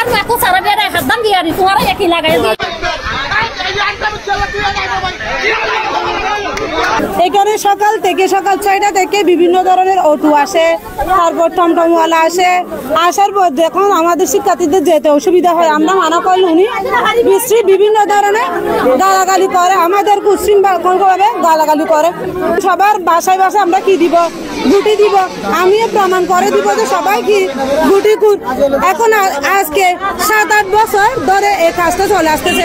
আর একো সারা বেড়ে হাতদাম দিয়ে আর তোমার একই লাগাই দিই। এখানে সকাল 6টা থেকে বিভিন্ন ধরনের অটো আসে, তারপর টমটমওয়ালা আসে। আসার পর যখন আমাদের শিক্ষার্থীদের যেতে অসুবিধা হয়, আমরা মানা করলে উনি বিভিন্ন ধরনের গালাগালি করে, আমাদের উশৃঙ্খলভাবে গালাগালি করে। সবার বাসায় বাসায় আমরা কি দিব? গুটি দিব। আমিও প্রমাণ করে দিব যে সবাই কি গুটি কুট। এখন আজকে 7-8 বছর ধরে এই কাজটা চলে আসতেছে।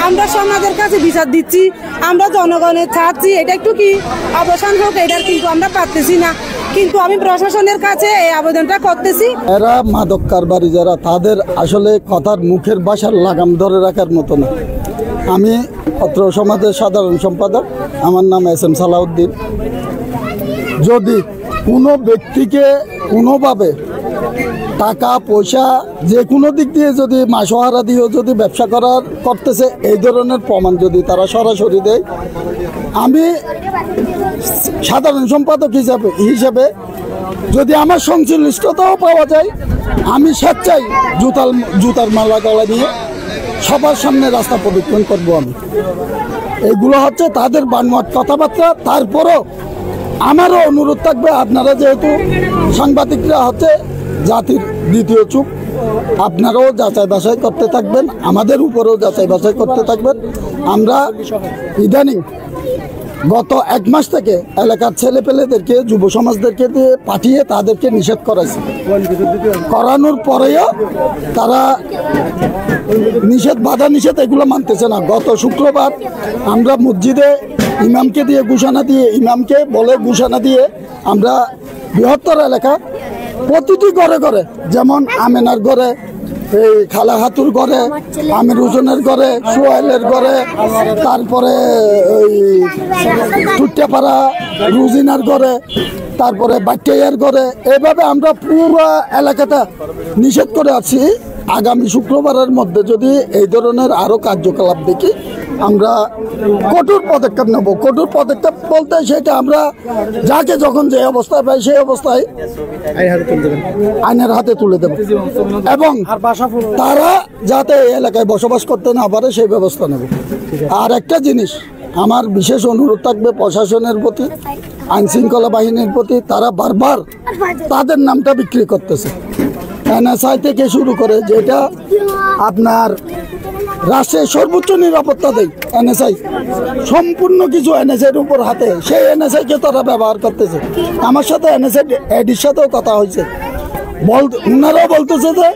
আমরা সমাজের কাছে বিচার দিচ্ছি, আমরা জনগণের চাচ্ছি এটা একটু কি অবসান হোক, এটার কিন্তু আমরা পারতেছি না। কিন্তু আমি প্রশাসনের কাছে এই আবেদনটা করতেছি। এরা মাদক কারবারি যারা, তাদের আসলে কথার মুখের ভাষার লাগাম ধরে রাখার মতো না। আমি অত্র সমাজের সাধারণ সম্পাদক, আমার নাম SM সালাউদ্দিন। যদি কোনো ব্যক্তিকে কোনোভাবে টাকা পয়সা যে কোনো দিক দিয়ে যদি মাসোহারা দিয়েও যদি ব্যবসা করতেছে, এই ধরনের প্রমাণ যদি তারা সরাসরি দেয়, আমি সাধারণ সম্পাদক হিসাবে যদি আমার সংশ্লিষ্টতাও পাওয়া যায়, আমি স্বেচ্ছায় জুতার মালা গলা দিয়ে সবার সামনে রাস্তা প্রদক্ষিণ করবো। আমি এগুলো হচ্ছে তাদের বানোয়াট কথাবার্তা। তারপরও আমারও অনুরোধ থাকবে, আপনারা যেহেতু সাংবাদিকরা হচ্ছে জাতির দ্বিতীয় চোখ, আপনারাও যাচাই বাছাই করতে থাকবেন, আমাদের উপরেও যাচাই বাছাই করতে থাকবেন। আমরা ইদানিং গত 1 মাস থেকে এলাকার ছেলেপেলেদেরকে, যুব সমাজদেরকে দিয়ে পাঠিয়ে তাদেরকে নিষেধ করাইছে। করানোর পরেও তারা বাধা নিষেধ এগুলো মানতেছে না। গত শুক্রবার আমরা মসজিদে ইমামকে দিয়ে ঘোষণা দিয়ে, ইমামকে বলে ঘোষণা দিয়ে আমরা বৃহত্তর এলাকা প্রতিটি ঘরে ঘরে, যেমন আমেনার ঘরে, এই খালা হাতুর ঘরে, আমির হোসেনের ঘরে, সোহেলের ঘরে, তারপরে ওই টুটিয়াপাড়া রুজিনার ঘরে, তারপরে বাট্টাইয়ার ঘরে, এভাবে আমরা পুরো এলাকাটা নিষেধ করে আছি। আগামী শুক্রবারের মধ্যে যদি এই ধরনের আরও কার্যকলাপ দেখি, আমরা কঠোর পদক্ষেপ নেব। কঠোর পদক্ষেপ বলতে সেটা আমরা যাকে যখন যে অবস্থায় পাই সেই অবস্থায় আইনের হাতে তুলে দেব, এবং তারা যাতে এই এলাকায় বসবাস করতে না পারে সেই ব্যবস্থা নেব। আর একটা জিনিস আমার বিশেষ অনুরোধ থাকবে প্রশাসনের প্রতি, আইনশৃঙ্খলা বাহিনীর প্রতি, তারা বারবার তাদের নামটা বিক্রি করতেছে। NSI থেকে শুরু করে, যেটা আপনার রাষ্ট্রের সর্বোচ্চ নিরাপত্তা দেয় NSI, সম্পূর্ণ কিছু NSIর উপর হাতে, সেই NSIকে তারা ব্যবহার করতেছে। আমার সাথে NSI এডির সাথেও কথা হয়েছে, ওনারাও বলতেছে যে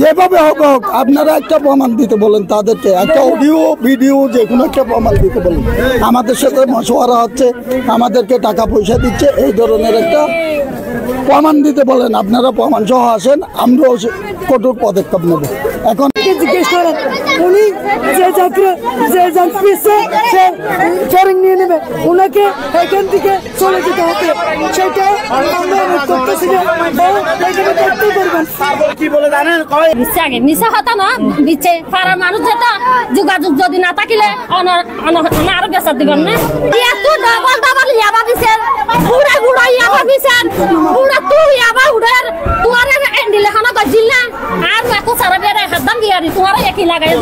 যেভাবে হোক আপনারা একটা প্রমাণ দিতে বলেন, তাদেরকে একটা অডিও ভিডিও যে কোনো একটা প্রমাণ দিতে বলেন। আমাদের সাথে মশওয়ারা হচ্ছে, আমাদেরকে টাকা পয়সা দিচ্ছে, এই ধরনের একটা প্রমাণ দিতে বলেন। আপনারা প্রমাণ সহ আসেন, আমরাও কঠোর পদক্ষেপ নেব। এখন জিজ্ঞেস করেন, উনি যে যাত্রী সে ট্রেনিং নিয়ে নেবে, ওনাকে এখান থেকে চলে যেতে হবে, সেটা আমরা করতেছি না। কি বলে জানেন, মিশা হতা না দিচ্ছে পাড়ার মানুষ, যেটা যোগাযোগ যদি না থাকিলে আরো বেচার দিবেন না। ডাবল ইয়াবা দিচ্ছেন, পুরা ইয়াবা দিচ্ছেন, পুরা তুই ইয়াবা উড়ার তোমার এন্ডিলে খানা গজিল না, আর একো সারা বেড়ে হাতদাম দিয়ে আর তোমার একই লাগাই